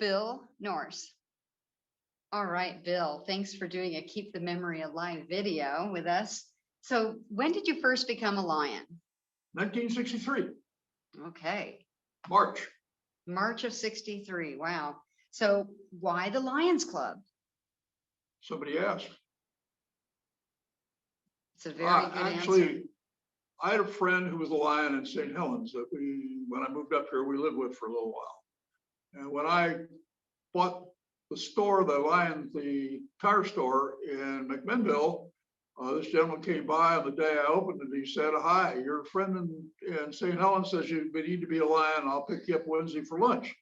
Bill Nourse. All right, Bill, thanks for doing a Keep the Memory Alive video with us. So when did you first become a Lion? 1963. Okay. March of 63. Wow. So why the Lions Club? Somebody asked. It's a very good answer. I had a friend who was a Lion in St. Helens that when I moved up here, we lived with for a little while. And when I bought the tire store in McMinnville, this gentleman came by on the day I opened it. He said, "Hi, your friend in St. Helens says you need to be a Lion. I'll pick you up Wednesday for lunch."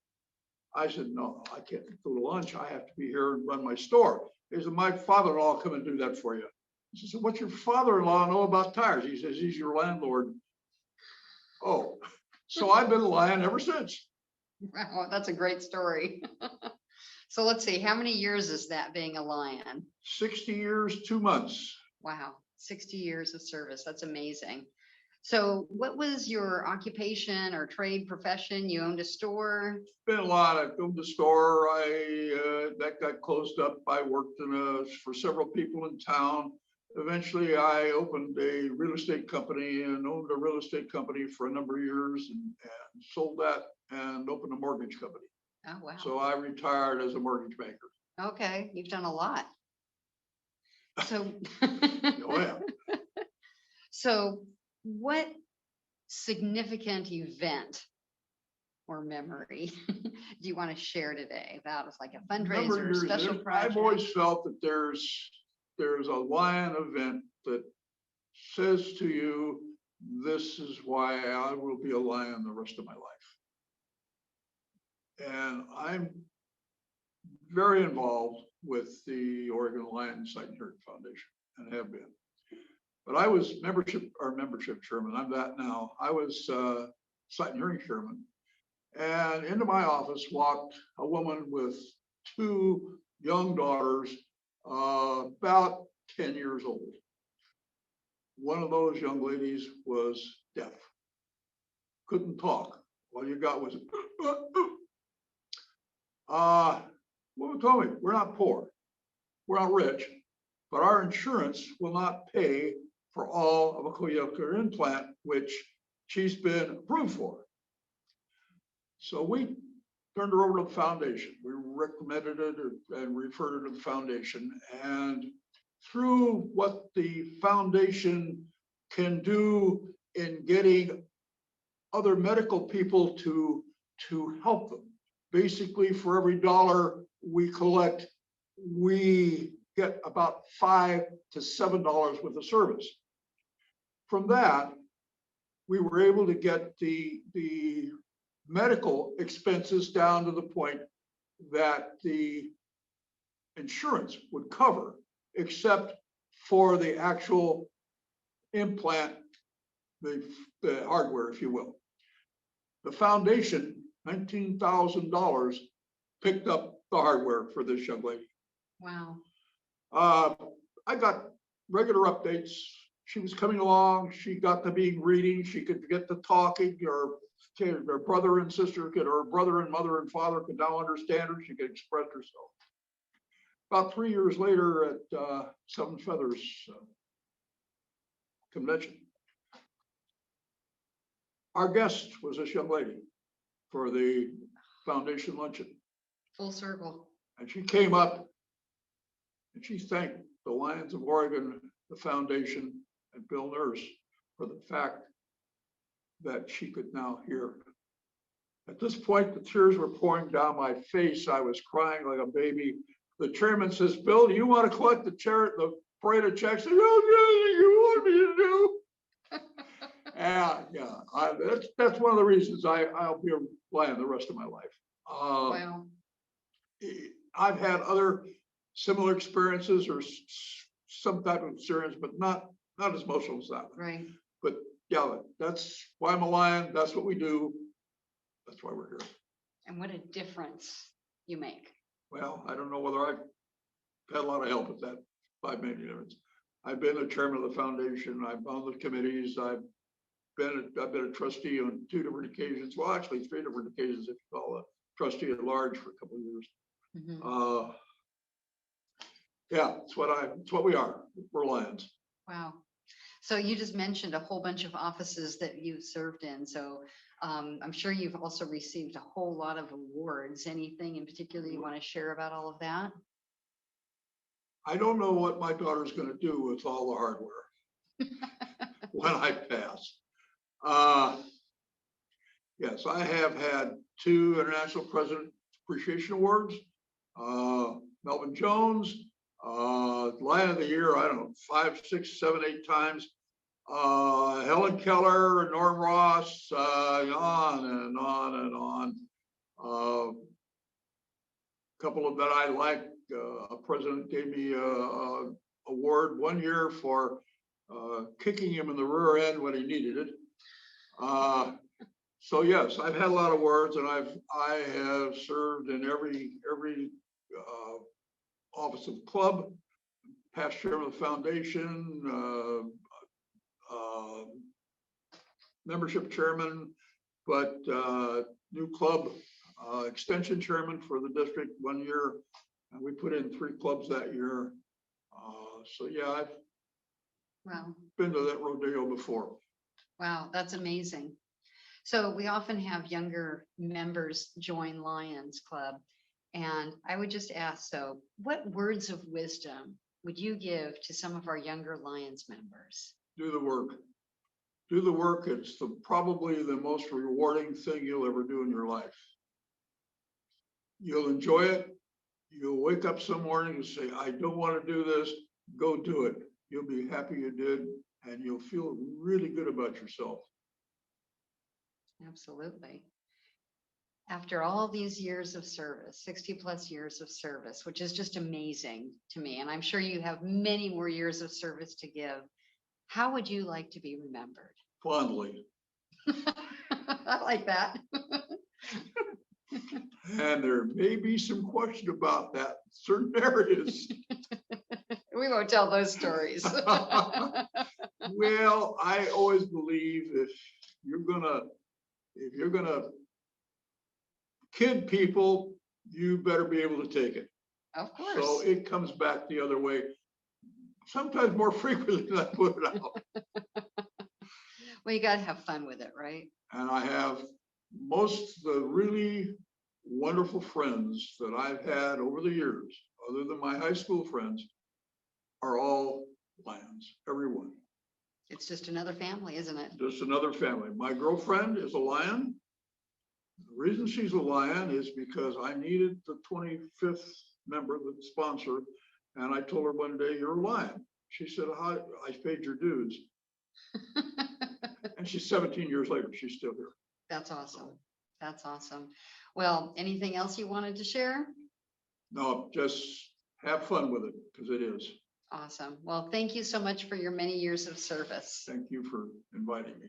I said, "No, I can't go to lunch. I have to be here and run my store." He said, "My father-in-law will come and do that for you." She said, "What's your father-in-law know about tires?" He says, "He's your landlord." Oh, so I've been a Lion ever since. Wow, that's a great story. So let's see, how many years is that being a Lion? 60 years, 2 months. Wow, 60 years of service. That's amazing. So what was your occupation or trade profession? You owned a store? Been a lot. I owned a store. That got closed up. I worked for several people in town. Eventually, I opened a real estate company and owned a real estate company for a number of years and sold that and opened a mortgage company. Oh, wow. So I retired as a mortgage banker. Okay, you've done a lot. So, Oh, yeah. So what significant event or memory do you want to share today about it's like a fundraiser or special project? I've always felt that there's a Lion event that says to you, this is why I will be a Lion the rest of my life. And I'm very involved with the Oregon Lion Sight and Hearing Foundation and have been. But I was membership chairman. I'm that now. I was sight and hearing chairman. And into my office walked a woman with 2 young daughters, about 10 years old. One of those young ladies was deaf, couldn't talk. All you got was, woman told me, "We're not poor, we're not rich, but our insurance will not pay for all of a cochlear implant, which she's been approved for." So we turned her over to the foundation. We recommended it and referred her to the foundation. And through what the foundation can do in getting other medical people to help them, basically for every dollar we collect, we get about $5 to $7 worth of service. From that, we were able to get the medical expenses down to the point that the insurance would cover, except for the actual implant, the hardware, if you will. The foundation, $19,000, picked up the hardware for this young lady. Wow. I got regular updates. She was coming along. She got to being reading. She could get to talking. Her brother and sister could, or brother and mother and father could now understand her. She could express herself. About 3 years later at Seven Feathers convention, our guest was this young lady for the foundation luncheon. Full circle. And she came up and she thanked the Lions of Oregon, the foundation, and Bill Nourse for the fact that she could now hear. At this point, the tears were pouring down my face. I was crying like a baby. The chairman says, "Bill, do you want to collect the parade of checks?" I said, "Oh, you want me to do?" Yeah. That's one of the reasons I'll be a Lion the rest of my life. Wow. I've had other similar experiences or some type of experience, but not as emotional as that one. Right. But yeah, that's why I'm a Lion. That's what we do. That's why we're here. And what a difference you make. Well, I don't know whether I've had a lot of help with that 5 million difference. I've been the chairman of the foundation. I've on the committees. I've been a trustee on 2 different occasions. Well, actually 3 different occasions if you call trustee at large for a couple of years. Mhm. Yeah, it's what we are. We're Lions. Wow. So you just mentioned a whole bunch of offices that you've served in. So I'm sure you've also received a whole lot of awards. Anything in particular you want to share about all of that? I don't know what my daughter's going to do with all the hardware when I pass. Yes, I have had 2 International President Appreciation Awards. Melvin Jones, Lion of the Year, I don't know, 5, 6, 7, 8 times. Helen Keller, Norm Ross, on and on and on. A couple of that I like. A president gave me a award one year for kicking him in the rear end when he needed it. So yes, I've had a lot of awards, and I have served in every office of the club, past chairman of the foundation, membership chairman, but new club extension chairman for the district one year, and we put in 3 clubs that year. So yeah, I've Wow. been to that rodeo before. Wow, that's amazing. So we often have younger members join Lions Club. And I would just ask, so what words of wisdom would you give to some of our younger Lions members? Do the work. Do the work. It's probably the most rewarding thing you'll ever do in your life. You'll enjoy it. You'll wake up some morning and say, I don't want to do this. Go do it. You'll be happy you did, and you'll feel really good about yourself. Absolutely. After all these years of service, 60+ years of service, which is just amazing to me, and I'm sure you have many more years of service to give, how would you like to be remembered? Fondly. I like that. And there may be some question about that in certain areas. We won't tell those stories. Well, I always believe if you're gonna kid people, you better be able to take it. Of course. So it comes back the other way, sometimes more frequently than I put it out. Well, you got to have fun with it, right? And I have most of the really wonderful friends that I've had over the years, other than my high school friends, are all Lions, everyone. It's just another family, isn't it? Just another family. My girlfriend is a Lion. The reason she's a Lion is because I needed the 25th member, the sponsor, and I told her one day, you're a Lion. She said, how? I paid your dues. And she's 17 years later, she's still here. That's awesome. That's awesome. Well, anything else you wanted to share? No, just have fun with it, because it is. Awesome. Well, thank you so much for your many years of service. Thank you for inviting me.